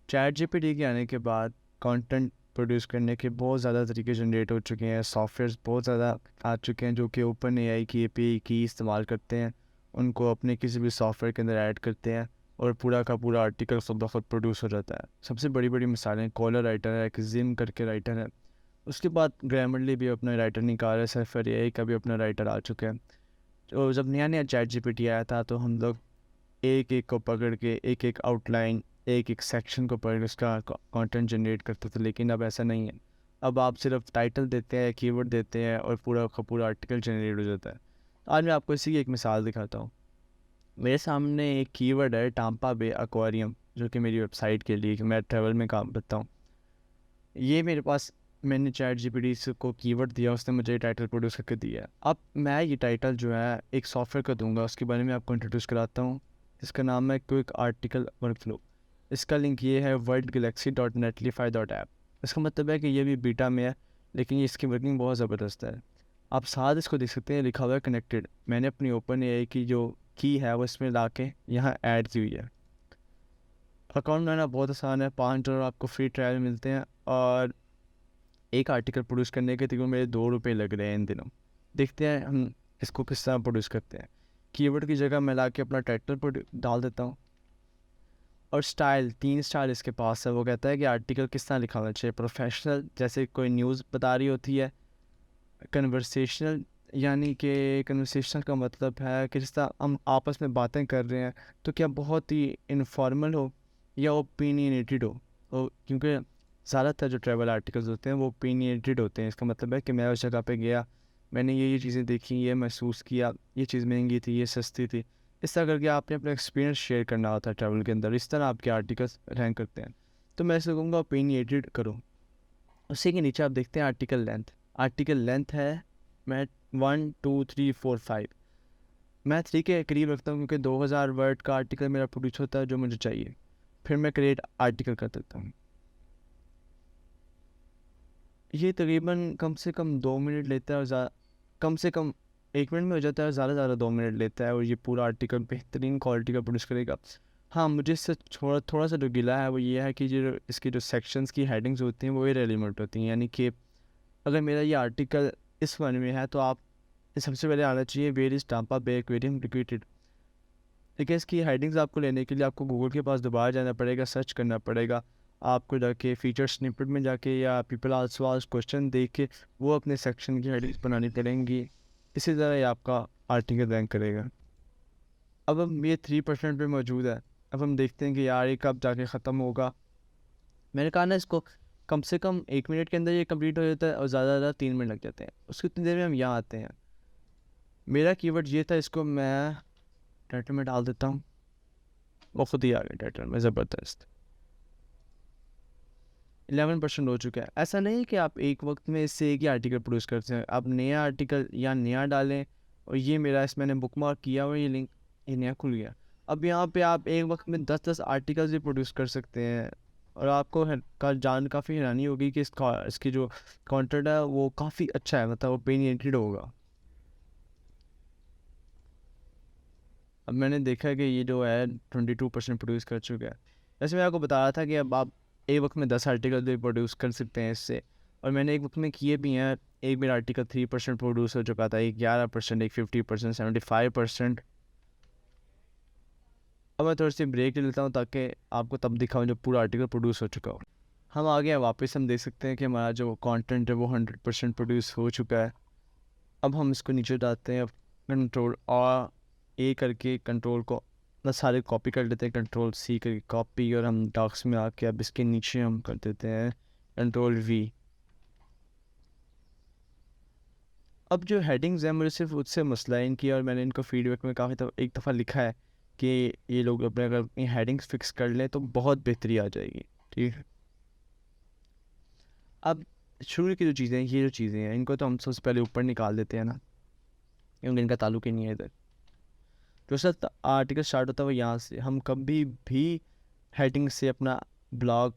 Chat GPT के आने के बाद कंटेंट प्रोड्यूस करने के बहुत ज़्यादा तरीके जनरेट हो चुके हैं, सॉफ्टवेयर्स बहुत ज़्यादा आ चुके हैं जो कि ओपन एआई की एपीआई की इस्तेमाल करते हैं, उनको अपने किसी भी सॉफ्टवेयर के अंदर ऐड करते हैं और पूरा का पूरा आर्टिकल खुद ब खुद प्रोड्यूस हो जाता है। सबसे बड़ी बड़ी मिसालें कॉलर राइटर है, एक जिम करके राइटर है, उसके बाद ग्रामरली भी अपना राइटर निकाल रहा है, सर्फर एआई का भी अपना राइटर आ चुका है। तो जब नया नया चैट जीपीटी आया था तो हम लोग एक एक को पकड़ के एक एक आउटलाइन, एक एक सेक्शन को पकड़ के उसका कंटेंट जनरेट करते थे, लेकिन अब ऐसा नहीं है। अब आप सिर्फ टाइटल देते हैं, कीवर्ड देते हैं और पूरा का पूरा आर्टिकल जनरेट हो जाता है। आज मैं आपको इसी की एक मिसाल दिखाता हूँ। मेरे सामने एक कीवर्ड है टाम्पा बे एक्वेरियम, जो कि मेरी वेबसाइट के लिए, कि मैं ट्रैवल में काम करता हूँ। ये मेरे पास, मैंने चैट जीपीटी को कीवर्ड दिया, उसने मुझे टाइटल प्रोड्यूस करके दिया। अब मैं ये टाइटल जो है एक सॉफ्टवेयर को दूंगा, उसके बारे में आपको इंट्रोड्यूस कराता हूँ। इसका नाम है क्विक आर्टिकल वर्कफ्लो। इसका लिंक ये है worldgalaxy.netlify.app। इसका मतलब है कि ये भी बीटा में है, लेकिन इसकी वर्किंग बहुत ज़बरदस्त है। आप साथ इसको देख सकते हैं, लिखा हुआ है कनेक्टेड। मैंने अपनी ओपन एआई की जो की है वो इसमें ला के यहाँ ऐड की हुई है। अकाउंट बनाना बहुत आसान है, $5 आपको फ्री ट्रायल मिलते हैं और एक आर्टिकल प्रोड्यूस करने के तकरीबन मेरे $2 लग रहे हैं इन दिनों। देखते हैं हम इसको किस तरह प्रोड्यूस करते हैं। कीवर्ड की जगह मैं ला के अपना टाइटल डाल देता हूँ और स्टाइल, 3 स्टाइल इसके पास है। वो कहता है कि आर्टिकल किस तरह लिखा होना चाहिए, प्रोफेशनल जैसे कोई न्यूज़ बता रही होती है, कन्वर्सेशनल यानी कि कन्वर्सेशनल का मतलब है कि जिस तरह हम आपस में बातें कर रहे हैं तो क्या बहुत ही इनफॉर्मल हो या ओपिनियनेटेड हो। क्योंकि ज़्यादातर जो ट्रैवल आर्टिकल्स होते हैं वो ओपिनियनेटेड होते हैं। इसका मतलब है कि मैं उस जगह पे गया, मैंने ये चीज़ें देखी, ये महसूस किया, ये चीज़ महंगी थी, ये सस्ती थी। इस तरह करके आपने अपना एक्सपीरियंस शेयर करना होता है ट्रैवल के अंदर, इस तरह आपके आर्टिकल्स रैंक करते हैं। तो मैं ऐसे कहूँगा ओपिनियनेटेड करो। उसी के नीचे आप देखते हैं आर्टिकल लेंथ। आर्टिकल लेंथ है, मैं 1 2 3 4 5, मैं 3 के करीब रखता हूँ क्योंकि 2000 वर्ड का आर्टिकल मेरा प्रोड्यूस होता है जो मुझे चाहिए। फिर मैं क्रिएट आर्टिकल कर देता हूँ। ये तकरीबन कम से कम 2 मिनट लेता है और कम से कम 1 मिनट में हो जाता है, ज़्यादा ज़्यादा 2 मिनट लेता है और ये पूरा आर्टिकल बेहतरीन क्वालिटी का प्रोड्यूस करेगा। हाँ, मुझे इससे थोड़ा सा जो गिला है वो ये है कि जो इसकी जो सेक्शंस की हेडिंग्स होती हैं वो इरेलीवेंट होती हैं। यानी कि अगर मेरा ये आर्टिकल इस वन में है तो आप सबसे पहले आना चाहिए where is Tampa Bay aquarium located. ठीक है, इसकी हेडिंग्स आपको लेने के लिए आपको गूगल के पास दोबारा जाना पड़ेगा, सर्च करना पड़ेगा। आपको जाके फीचर स्निपेट में जाके या पीपल आल्सो आस्क क्वेश्चन देख के वो अपने सेक्शन की हेडिंग्स बनानी पड़ेंगी। इसी तरह ये आपका आर्टिकल रैंक करेगा। अब हम ये 3% पे मौजूद है। अब हम देखते हैं कि यार ये कब जाके ख़त्म होगा। मैंने कहा ना इसको कम से कम 1 मिनट के अंदर ये कंप्लीट हो जाता है और ज़्यादा ज़्यादा 3 मिनट लग जाते हैं। उसकी इतनी देर में हम यहाँ आते हैं। मेरा कीवर्ड ये था, इसको मैं टाइटल में डाल देता हूँ। वो खुद ही आ गया टाइटल में, ज़बरदस्त। 11% हो चुका है। ऐसा नहीं है कि आप एक वक्त में इससे एक ही आर्टिकल प्रोड्यूस करते हैं, आप नया आर्टिकल या नया डालें। और ये मेरा मैंने बुकमार्क किया हुआ ये लिंक, ये नया खुल गया। अब यहाँ पे आप एक वक्त में 10-10 आर्टिकल्स भी प्रोड्यूस कर सकते हैं और आपको काफ़ी हैरानी होगी कि इसकी जो कंटेंट है वो काफ़ी अच्छा है, मतलब ओपिनियनेटेड होगा। अब मैंने देखा कि ये जो है 22% प्रोड्यूस कर चुका है। जैसे मैं आपको बता रहा था कि अब आप एक वक्त में 10 आर्टिकल भी प्रोड्यूस कर सकते हैं इससे, और मैंने एक वक्त में किए भी हैं। एक मेरा आर्टिकल 3% प्रोड्यूस हो चुका था, एक 11%, एक 50%, 75%। अब मैं थोड़ी सी ब्रेक ले लेता हूँ ताकि आपको तब दिखाऊँ जब पूरा आर्टिकल प्रोड्यूस हो चुका हो। हम आ गए हैं वापस, हम देख सकते हैं कि हमारा जो कंटेंट है वो 100% प्रोड्यूस हो चुका है। अब हम इसको नीचे डालते हैं, कंट्रोल और ए करके कंट्रोल को ना सारे कॉपी कर लेते हैं, कंट्रोल सी करके कॉपी, और हम डॉक्स में आके अब इसके नीचे हम कर देते हैं कंट्रोल वी। अब जो हेडिंग्स हैं मुझे सिर्फ उससे मसला है इनकी, और मैंने इनको फीडबैक में एक दफ़ा लिखा है कि ये लोग अपने अगर हेडिंग्स फिक्स कर लें तो बहुत बेहतरी आ जाएगी। ठीक है, अब शुरू की जो चीज़ें हैं, ये जो चीज़ें हैं इनको तो हम सबसे पहले ऊपर निकाल देते हैं ना, क्योंकि इनका ताल्लुक ही नहीं है इधर। जो सर आर्टिकल स्टार्ट होता है वो यहाँ से। हम कभी भी हेडिंग से अपना ब्लॉग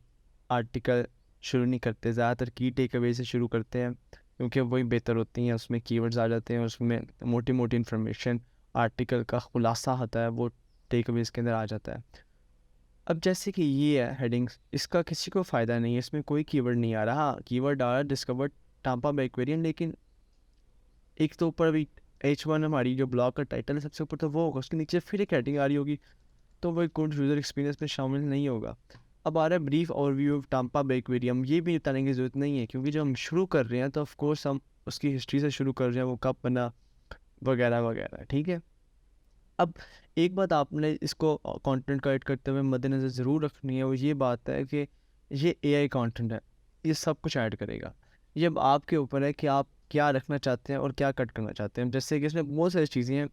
आर्टिकल शुरू नहीं करते, ज़्यादातर की टेक अवे से शुरू करते हैं क्योंकि वही बेहतर होती हैं। उसमें कीवर्ड्स आ जाते हैं, उसमें मोटी मोटी इन्फॉर्मेशन, आर्टिकल का खुलासा होता है, वो टेक अवेज के अंदर आ जाता है। अब जैसे कि ये है हेडिंग्स, इसका किसी को फ़ायदा नहीं है, इसमें कोई कीवर्ड नहीं आ रहा। हाँ, कीवर्ड आ रहा है डिस्कवर्ड टाम्पा बे एक्वेरियम, लेकिन एक तो ऊपर अभी H1 हमारी जो ब्लॉग का टाइटल है सबसे ऊपर तो वो होगा, उसके नीचे फिर एक हेडिंग आ रही होगी, तो वो गुड यूज़र एक्सपीरियंस में शामिल नहीं होगा। अब आ रहा है brief overview of Tampa Bay aquarium, ये भी बताने की ज़रूरत नहीं है, क्योंकि जब हम शुरू कर रहे हैं तो ऑफ कोर्स हम उसकी हिस्ट्री से शुरू कर रहे हैं, वो कब बना वगैरह वगैरह, ठीक है। अब एक बात आपने इसको कंटेंट क्रिएट करते हुए मद्देनज़र ज़रूर रखनी है, वो ये बात है कि ये एआई कंटेंट है, ये सब कुछ ऐड करेगा। ये अब आपके ऊपर है कि आप क्या रखना चाहते हैं और क्या कट करना चाहते हैं। जैसे कि इसमें बहुत सारी चीज़ें हैं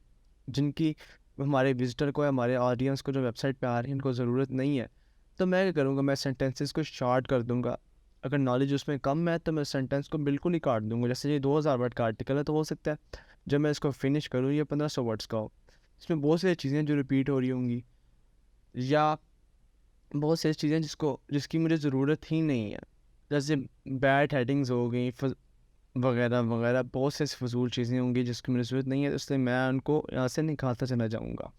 जिनकी हमारे विजिटर को या हमारे ऑडियंस को जो वेबसाइट पे आ रही है उनको ज़रूरत नहीं है। तो मैं क्या करूँगा, मैं सेंटेंसेस को शॉर्ट कर दूँगा। अगर नॉलेज उसमें कम है तो मैं सेंटेंस को बिल्कुल ही काट दूँगा। जैसे ये 2000 वर्ड का आर्टिकल है, तो हो सकता है जब मैं इसको फिनिश करूँ ये 1500 वर्ड्स का हो। इसमें बहुत सारी चीज़ें जो रिपीट हो रही होंगी, या बहुत सारी चीज़ें जिसकी मुझे ज़रूरत ही नहीं है, जैसे बैड हेडिंग्स हो गई वगैरह वगैरह, बहुत से फजूल चीज़ें होंगी जिसकी मुझे ज़रूरत नहीं है, इसलिए मैं उनको यहाँ से निकालता चला जाऊँगा।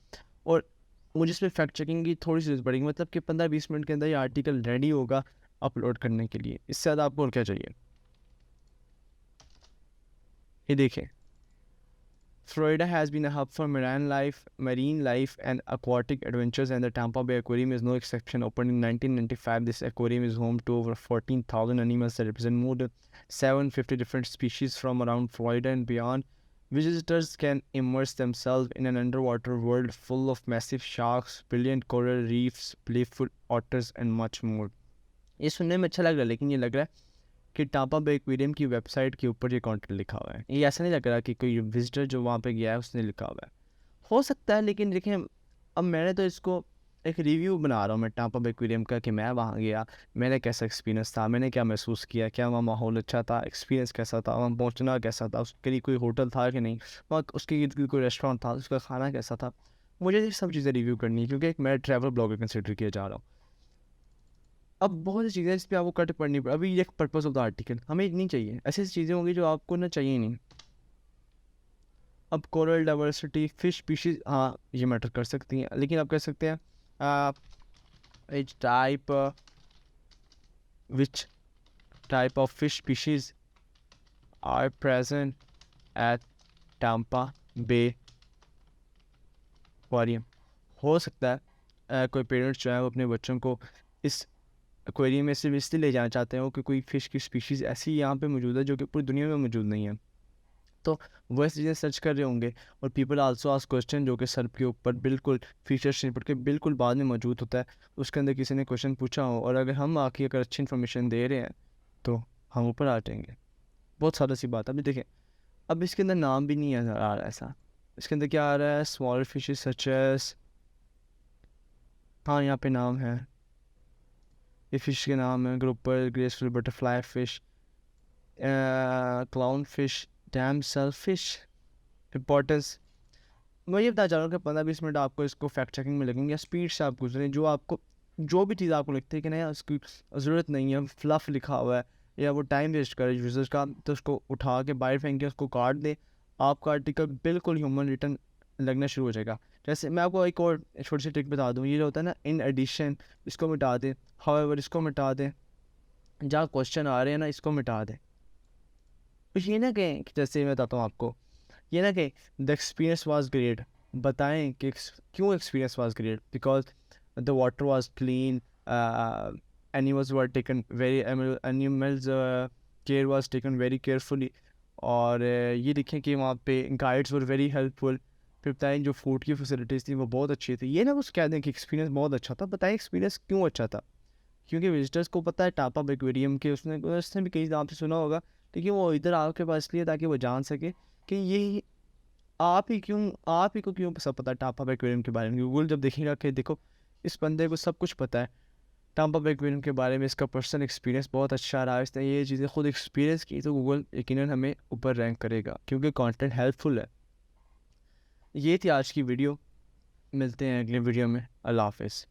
और मुझे इसमें फैक्ट चेकिंग की थोड़ी सी ज़रूरत पड़ेगी, मतलब कि 15-20 मिनट के अंदर ये आर्टिकल रेडी होगा अपलोड करने के लिए। इससे ज़्यादा आपको और क्या चाहिए। ये देखें, Florida has been a hub for marine life and aquatic adventures, and the Tampa Bay Aquarium is no exception. Opened in 1995, this aquarium is home to over 14,000 animals that represent more than 750 different species from around Florida and beyond. Visitors can immerse themselves in an underwater world full of massive sharks, brilliant coral reefs, playful otters, and much more. ये सुनने में अच्छा लग रहा है, लेकिन ये लग रहा है कि टापा बे एक्वेरियम की वेबसाइट के ऊपर ये कंटेंट लिखा हुआ है। ये ऐसा नहीं लग रहा कि कोई विजिटर जो वहाँ पे गया है उसने लिखा हुआ है। हो सकता है, लेकिन देखें, अब मैंने तो इसको एक रिव्यू बना रहा हूँ मैं टापा बे एक्वेरियम का, कि मैं वहाँ गया, मैंने कैसा एक्सपीरियंस था, मैंने क्या महसूस किया, क्या वहाँ माहौल अच्छा था, एक्सपीरियंस कैसा था, वहाँ पहुँचना कैसा था, उसके लिए कोई होटल था कि नहीं, वहाँ उसके इर्द गिर्द कोई रेस्टोरेंट था, उसका खाना कैसा था। मुझे ये सब चीज़ें रिव्यू करनी है, क्योंकि एक मैं ट्रैवल ब्लॉगर कंसिडर किया जा रहा हूँ। अब बहुत सी चीज़ें इस पर आपको कट पड़नी पड़ी। अभी एक पर्पस ऑफ द आर्टिकल हमें नहीं चाहिए, ऐसी चीज़ें होंगी जो आपको ना चाहिए नहीं। अब कोरल डाइवर्सिटी, फिश स्पीशीज, हाँ ये मैटर कर सकती हैं, लेकिन आप कह सकते हैं which type of fish species are present at Tampa Bay aquarium. हो सकता है कोई पेरेंट्स जो है वो अपने बच्चों को इस एक्वेरियम में सिर्फ इसलिए ले जाना चाहते हो कि कोई फ़िश की स्पीशीज़ ऐसी यहाँ पे मौजूद है जो कि पूरी दुनिया में मौजूद नहीं है, तो वो ऐसी चीज़ें सर्च कर रहे होंगे। और पीपल आल्सो आस्क क्वेश्चन, जो कि सर्फ के ऊपर बिल्कुल फीचर्स नहीं पढ़ के बिल्कुल बाद में मौजूद होता है। उसके अंदर किसी ने क्वेश्चन पूछा हो, और अगर हम आके अगर अच्छी इन्फॉर्मेशन दे रहे हैं तो हम ऊपर आ जाएंगे। बहुत सादा सी बात है। अभी देखें, अब इसके अंदर नाम भी नहीं आ रहा है ऐसा। इसके अंदर क्या आ रहा है, स्मॉलर फिशेज सच एज, हाँ यहाँ पे नाम है, ये फ़िश के नाम है grouper, graceful butterfly fish, clown fish, damsel fish. Importance, मैं ये बताना चाह रहा हूँ कि 15-20 मिनट आपको इसको फैक्ट चेकिंग में लगेंगे, या स्पीड से आप गुजरें, जो भी चीज़ आपको लगती है कि नहीं उसकी ज़रूरत नहीं है, फ्लफ़ लिखा हुआ है, या वो टाइम वेस्ट करे यूज़र्स का, तो उसको उठा के बाहर फेंक के उसको काट दे, आपका आर्टिकल बिल्कुल ह्यूमन रिटर्न लगना शुरू हो जाएगा। जैसे मैं आपको एक और छोटी सी ट्रिक बता दूँ, ये जो होता है ना, इन एडिशन, इसको मिटा दें, हाउएवर इसको मिटा दें, जहाँ क्वेश्चन आ रहे हैं ना इसको मिटा दें। तो ये ना कहें कि, जैसे मैं बताता हूँ आपको, ये ना कि द एक्सपीरियंस वाज ग्रेट, बताएं कि क्यों experience was great, because the water was clean, animals were taken very, animals care was taken very carefully, और ये देखें कि वहाँ पे गाइड्स वर वेरी हेल्पफुल। फिर बताएं जो फूड की फैसिलिटीज़ थी वो बहुत अच्छी थी। ये ना कुछ कह दें कि एक्सपीरियंस बहुत अच्छा था, बताएं एक्सपीरियंस क्यों अच्छा था, क्योंकि विजिटर्स को पता है टापा एक्वेरियम के, उसने भी कई नाम से सुना होगा, लेकिन वो इधर आपके पास इसलिए ताकि वो जान सके कि ये आप ही को क्यों सब पता है टापा एक्वेरियम के बारे में। गूगल जब देखेगा कि देखो इस बंदे को सब कुछ पता है टापा एक्वेरियम के बारे में, इसका पर्सनल एक्सपीरियंस बहुत अच्छा रहा, इसने ये चीज़ें खुद एक्सपीरियंस की, तो गूगल यकीनन हमें ऊपर रैंक करेगा, क्योंकि कंटेंट हेल्पफुल है। ये थी आज की वीडियो, मिलते हैं अगले वीडियो में। अल्लाह हाफ़िज़।